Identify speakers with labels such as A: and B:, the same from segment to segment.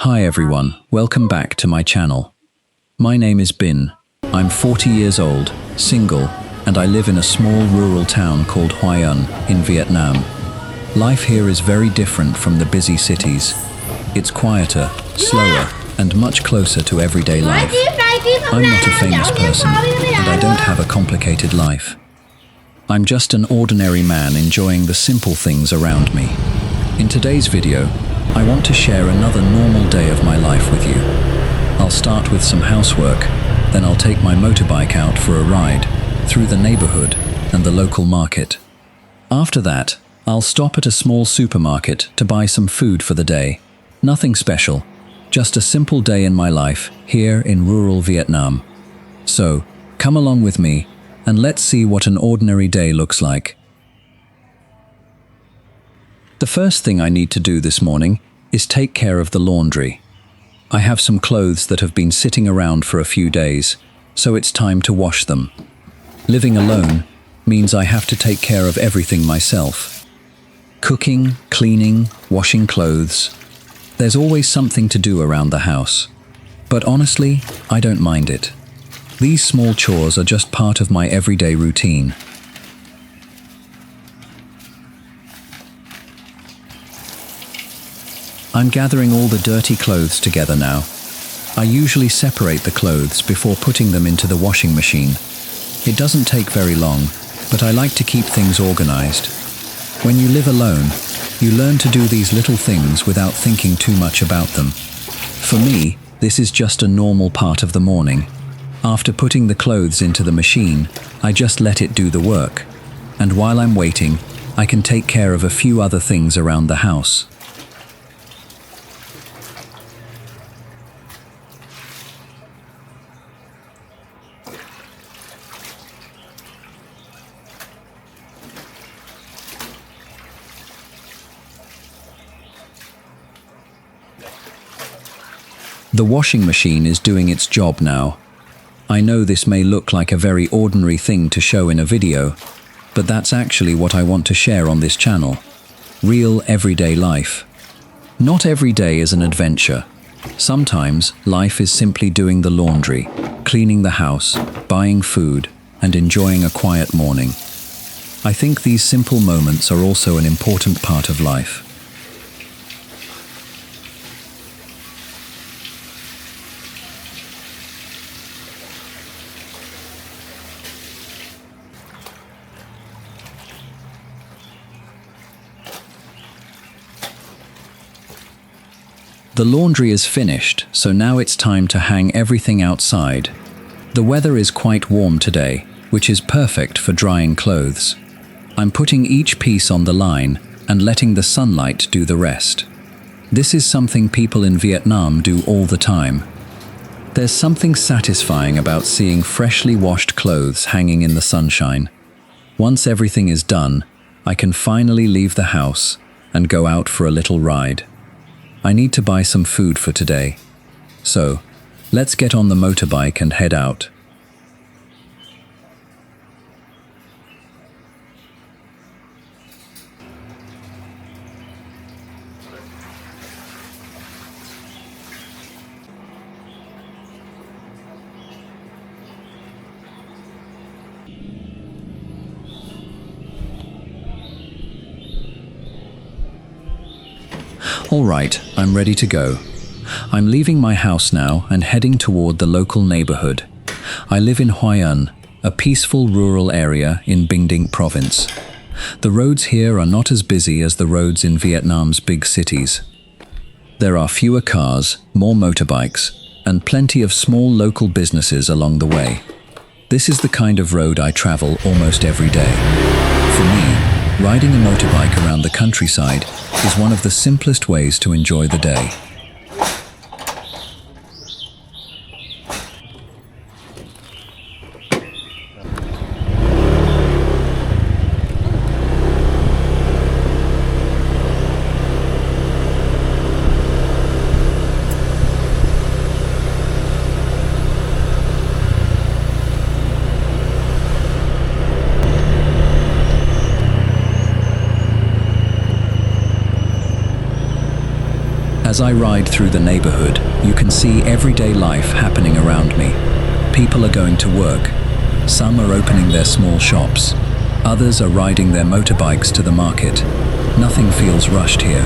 A: Hi everyone, welcome back to my channel. My name is Binh. I'm 40 years old, single, and I live in a small rural town called Hoi An in Vietnam. Life here is very different from the busy cities. It's quieter, slower, and much closer to everyday life. I'm not a famous person, and I don't have a complicated life. I'm just an ordinary man enjoying the simple things around me. In today's video, I want to share another normal day of my life with you. I'll start with some housework, then I'll take my motorbike out for a ride through the neighborhood and the local market. After that, I'll stop at a small supermarket to buy some food for the day. Nothing special, just a simple day in my life here in rural Vietnam. So, come along with me and let's see what an ordinary day looks like. The first thing I need to do this morning is take care of the laundry. I have some clothes that have been sitting around for a few days, so it's time to wash them. Living alone means I have to take care of everything myself. Cooking, cleaning, washing clothes. There's always something to do around the house. But honestly, I don't mind it. These small chores are just part of my everyday routine. I'm gathering all the dirty clothes together now. I usually separate the clothes before putting them into the washing machine. It doesn't take very long, but I like to keep things organized. When you live alone, you learn to do these little things without thinking too much about them. For me, this is just a normal part of the morning. After putting the clothes into the machine, I just let it do the work. And while I'm waiting, I can take care of a few other things around the house. The washing machine is doing its job now. I know this may look like a very ordinary thing to show in a video, but that's actually what I want to share on this channel. Real everyday life. Not every day is an adventure. Sometimes life is simply doing the laundry, cleaning the house, buying food, and enjoying a quiet morning. I think these simple moments are also an important part of life. The laundry is finished, so now it's time to hang everything outside. The weather is quite warm today, which is perfect for drying clothes. I'm putting each piece on the line and letting the sunlight do the rest. This is something people in Vietnam do all the time. There's something satisfying about seeing freshly washed clothes hanging in the sunshine. Once everything is done, I can finally leave the house and go out for a little ride. I need to buy some food for today. So, let's get on the motorbike and head out. All right, I'm ready to go. I'm leaving my house now and heading toward the local neighborhood. I live in Hoi An, a peaceful rural area in Binh Dinh province. The roads here are not as busy as the roads in Vietnam's big cities. There are fewer cars, more motorbikes, and plenty of small local businesses along the way. This is the kind of road I travel almost every day. For me, riding a motorbike around the countryside is one of the simplest ways to enjoy the day. As I ride through the neighborhood, you can see everyday life happening around me. People are going to work. Some are opening their small shops. Others are riding their motorbikes to the market. Nothing feels rushed here.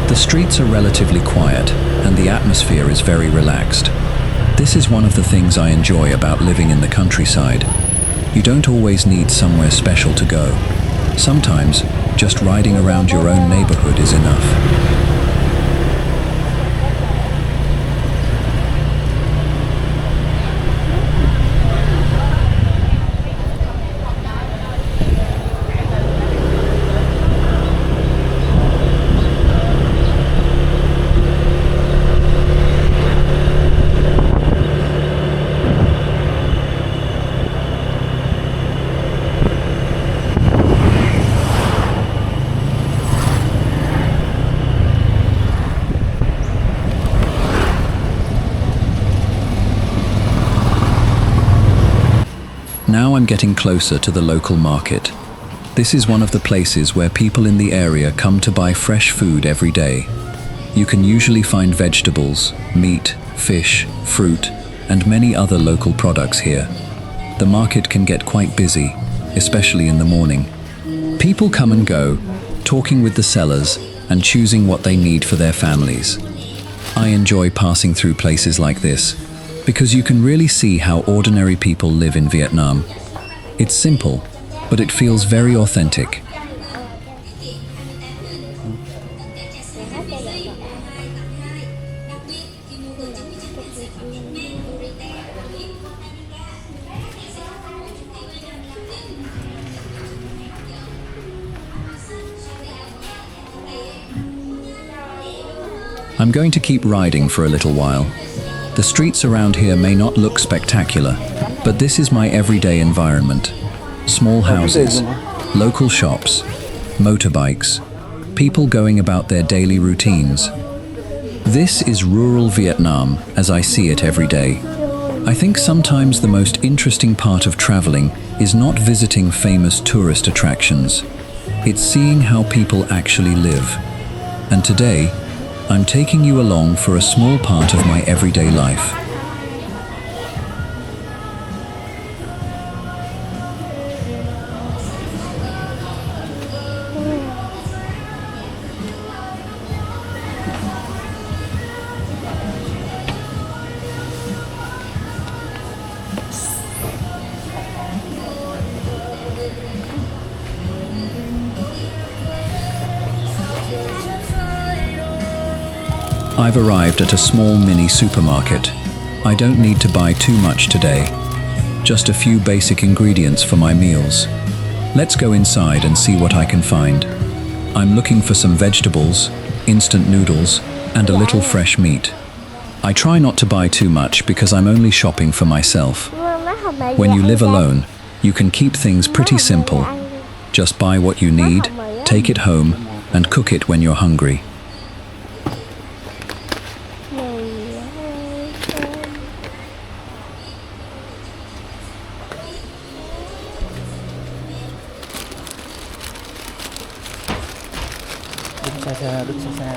A: The streets are relatively quiet, and the atmosphere is very relaxed. This is one of the things I enjoy about living in the countryside. You don't always need somewhere special to go. Sometimes, just riding around your own neighborhood is enough. Now I'm getting closer to the local market. This is one of the places where people in the area come to buy fresh food every day. You can usually find vegetables, meat, fish, fruit, and many other local products here. The market can get quite busy, especially in the morning. People come and go, talking with the sellers and choosing what they need for their families. I enjoy passing through places like this, because you can really see how ordinary people live in Vietnam. It's simple, but it feels very authentic. I'm going to keep riding for a little while. The streets around here may not look spectacular, but this is my everyday environment. Small houses, local shops, motorbikes, people going about their daily routines. This is rural Vietnam as I see it every day. I think sometimes the most interesting part of traveling is not visiting famous tourist attractions. It's seeing how people actually live. And today, I'm taking you along for a small part of my everyday life. I've arrived at a small mini supermarket. I don't need to buy too much today. Just a few basic ingredients for my meals. Let's go inside and see what I can find. I'm looking for some vegetables, instant noodles, and a little fresh meat. I try not to buy too much because I'm only shopping for myself. When you live alone, you can keep things pretty simple. Just buy what you need, take it home, and cook it when you're hungry.
B: Đứng xa xa.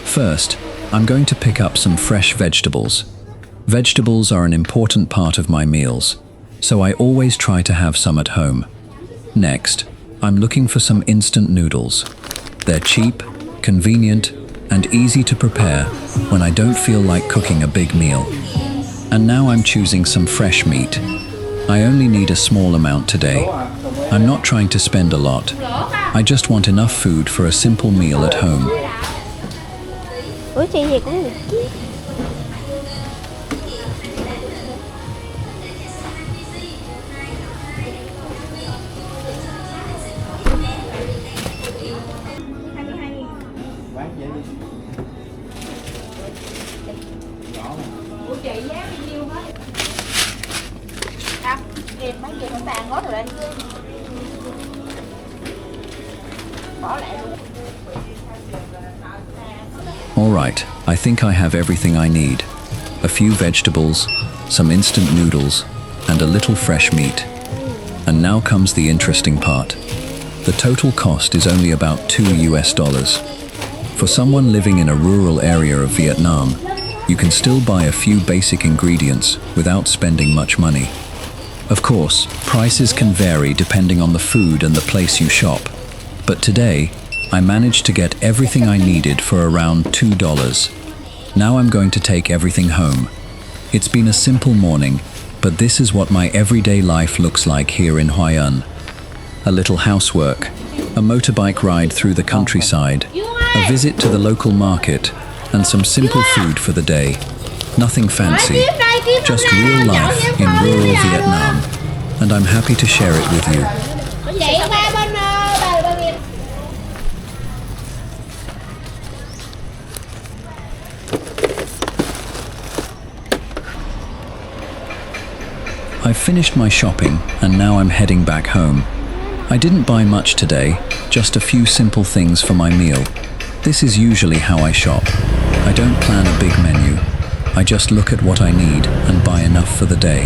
A: First, I'm going to pick up some fresh vegetables. Vegetables are an important part of my meals, so I always try to have some at home. Next, I'm looking for some instant noodles. They're cheap, convenient, and easy to prepare when I don't feel like cooking a big meal. And now I'm choosing some fresh meat. I only need a small amount today. I'm not trying to spend a lot. I just want enough food for a simple meal at home.
C: Ủa chị gì cũng được chứ.
D: Ủa chị giá bao nhiêu hết? À, kìm mấy kìm ở bàn hết rồi anh. Bỏ lại luôn.
A: All right, I think I have everything I need. A few vegetables, some instant noodles, and a little fresh meat. And now comes the interesting part. The total cost is only about $2. For someone living in a rural area of Vietnam, you can still buy a few basic ingredients without spending much money. Of course, prices can vary depending on the food and the place you shop. But today, I managed to get everything I needed for around $2. Now I'm going to take everything home. It's been a simple morning, but this is what my everyday life looks like here in Hoi An. A little housework, a motorbike ride through the countryside, a visit to the local market, and some simple food for the day. Nothing fancy, just real life in rural Vietnam, and I'm happy to share it with you. I've finished my shopping and now I'm heading back home. I didn't buy much today, just a few simple things for my meal. This is usually how I shop. I don't plan a big menu. I just look at what I need and buy enough for the day.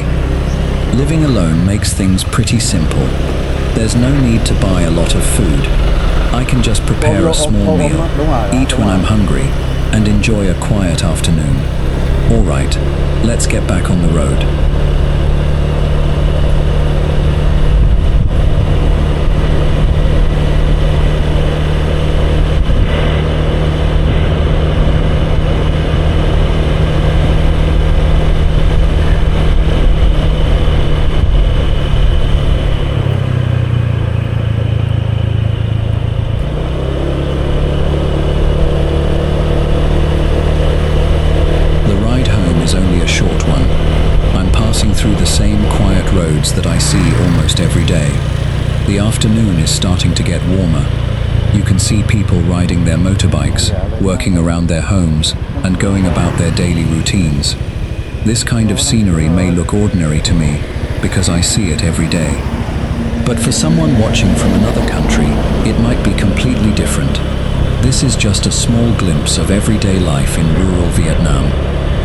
A: Living alone makes things pretty simple. There's no need to buy a lot of food. I can just prepare a small meal, eat when I'm hungry, and enjoy a quiet afternoon. All right, let's get back on the road. That I see almost every day. The afternoon is starting to get warmer. You can see people riding their motorbikes, working around their homes, and going about their daily routines. This kind of scenery may look ordinary to me because I see it every day. But for someone watching from another country, it might be completely different. This is just a small glimpse of everyday life in rural Vietnam.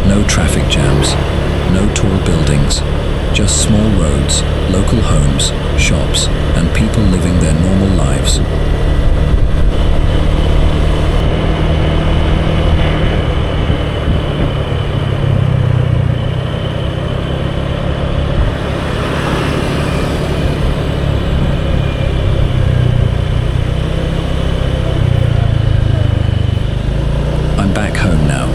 A: No traffic jams, no tall buildings, just small roads, local homes, shops, and people living their normal lives. I'm back home now.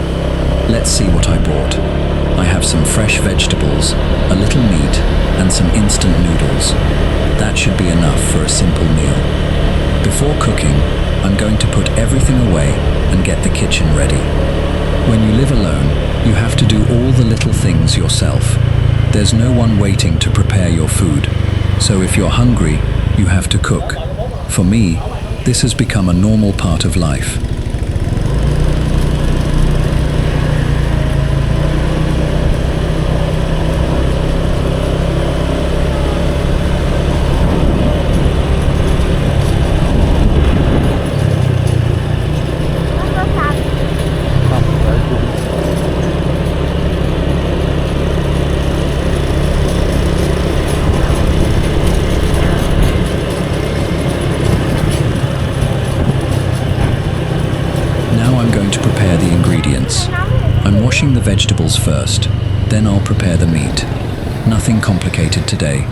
A: Let's see what I bought. I have some fresh vegetables, a little meat, and some instant noodles. That should be enough for a simple meal. Before cooking, I'm going to put everything away and get the kitchen ready. When you live alone, you have to do all the little things yourself. There's no one waiting to prepare your food. So if you're hungry, you have to cook. For me, this has become a normal part of life. I'm washing the vegetables first, then I'll prepare the meat. Nothing complicated today.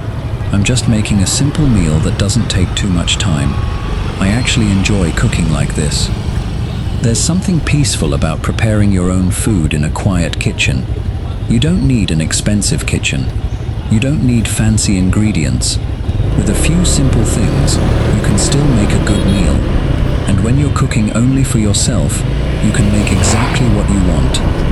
A: I'm just making a simple meal that doesn't take too much time. I actually enjoy cooking like this. There's something peaceful about preparing your own food in a quiet kitchen. You don't need an expensive kitchen. You don't need fancy ingredients. With a few simple things, you can still make a good meal. And when you're cooking only for yourself, you can make exactly what you want.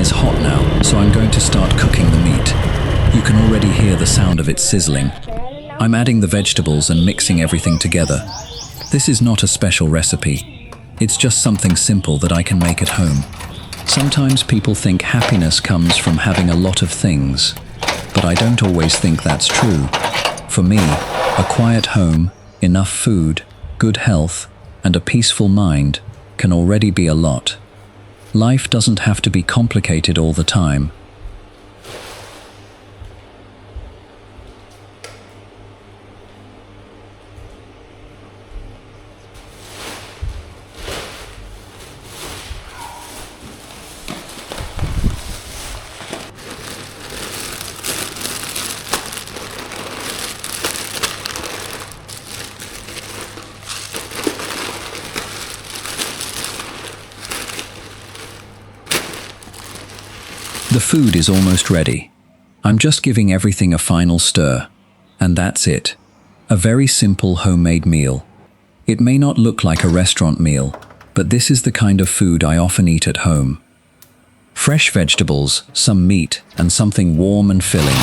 A: is hot now, so I'm going to start cooking the meat. You can already hear the sound of it sizzling. I'm adding the vegetables and mixing everything together. This is not a special recipe. It's just something simple that I can make at home. Sometimes people think happiness comes from having a lot of things, but I don't always think that's true. For me, a quiet home, enough food, good health, and a peaceful mind can already be a lot. Life doesn't have to be complicated all the time. The food is almost ready. I'm just giving everything a final stir. And that's it. A very simple homemade meal. It may not look like a restaurant meal, but this is the kind of food I often eat at home. Fresh vegetables, some meat, and something warm and filling.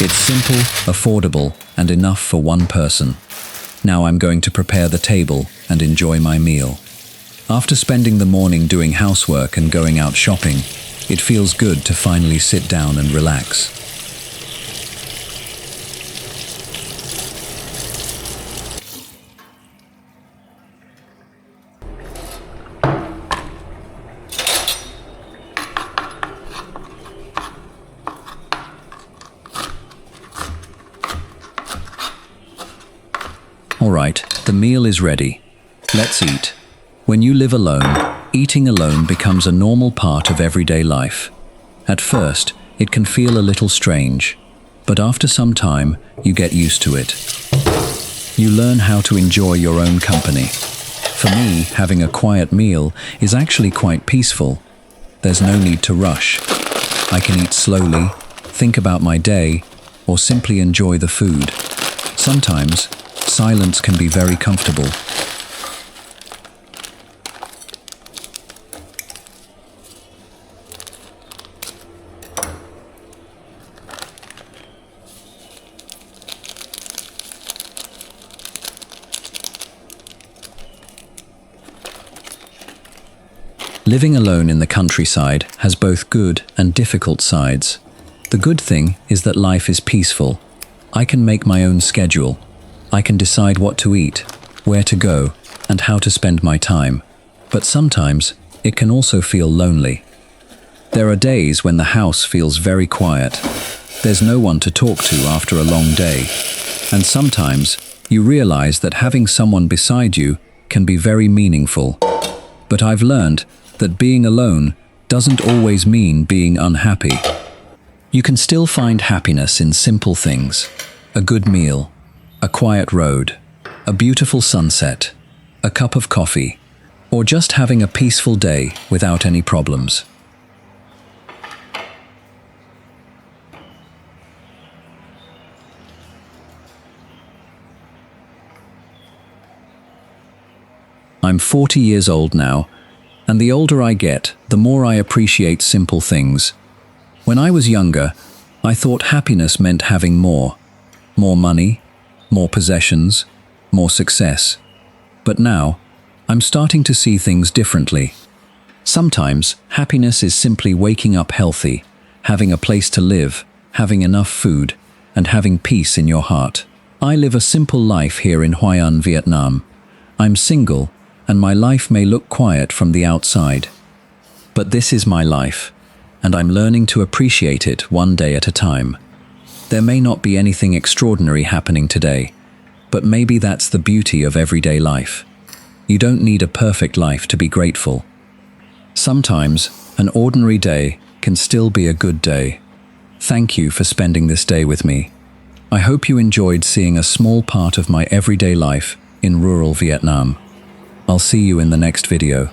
A: It's simple, affordable, and enough for one person. Now I'm going to prepare the table and enjoy my meal. After spending the morning doing housework and going out shopping, it feels good to finally sit down and relax. All right, the meal is ready. Let's eat. When you live alone, eating alone becomes a normal part of everyday life. At first, it can feel a little strange, but after some time, you get used to it. You learn how to enjoy your own company. For me, having a quiet meal is actually quite peaceful. There's no need to rush. I can eat slowly, think about my day, or simply enjoy the food. Sometimes, silence can be very comfortable. Living alone in the countryside has both good and difficult sides. The good thing is that life is peaceful. I can make my own schedule. I can decide what to eat, where to go, and how to spend my time. But sometimes, it can also feel lonely. There are days when the house feels very quiet. There's no one to talk to after a long day. And sometimes, you realize that having someone beside you can be very meaningful. But I've learned that being alone doesn't always mean being unhappy. You can still find happiness in simple things: a good meal, a quiet road, a beautiful sunset, a cup of coffee, or just having a peaceful day without any problems. I'm 40 years old now, and the older I get, the more I appreciate simple things. When I was younger, I thought happiness meant having more money, more possessions, more success. But now, I'm starting to see things differently. Sometimes, happiness is simply waking up healthy, having a place to live, having enough food, and having peace in your heart. I live a simple life here in Hoi An, Vietnam. I'm single, and my life may look quiet from the outside. But this is my life, and I'm learning to appreciate it one day at a time. There may not be anything extraordinary happening today, but maybe that's the beauty of everyday life. You don't need a perfect life to be grateful. Sometimes, an ordinary day can still be a good day. Thank you for spending this day with me. I hope you enjoyed seeing a small part of my everyday life in rural Vietnam. I'll see you in the next video.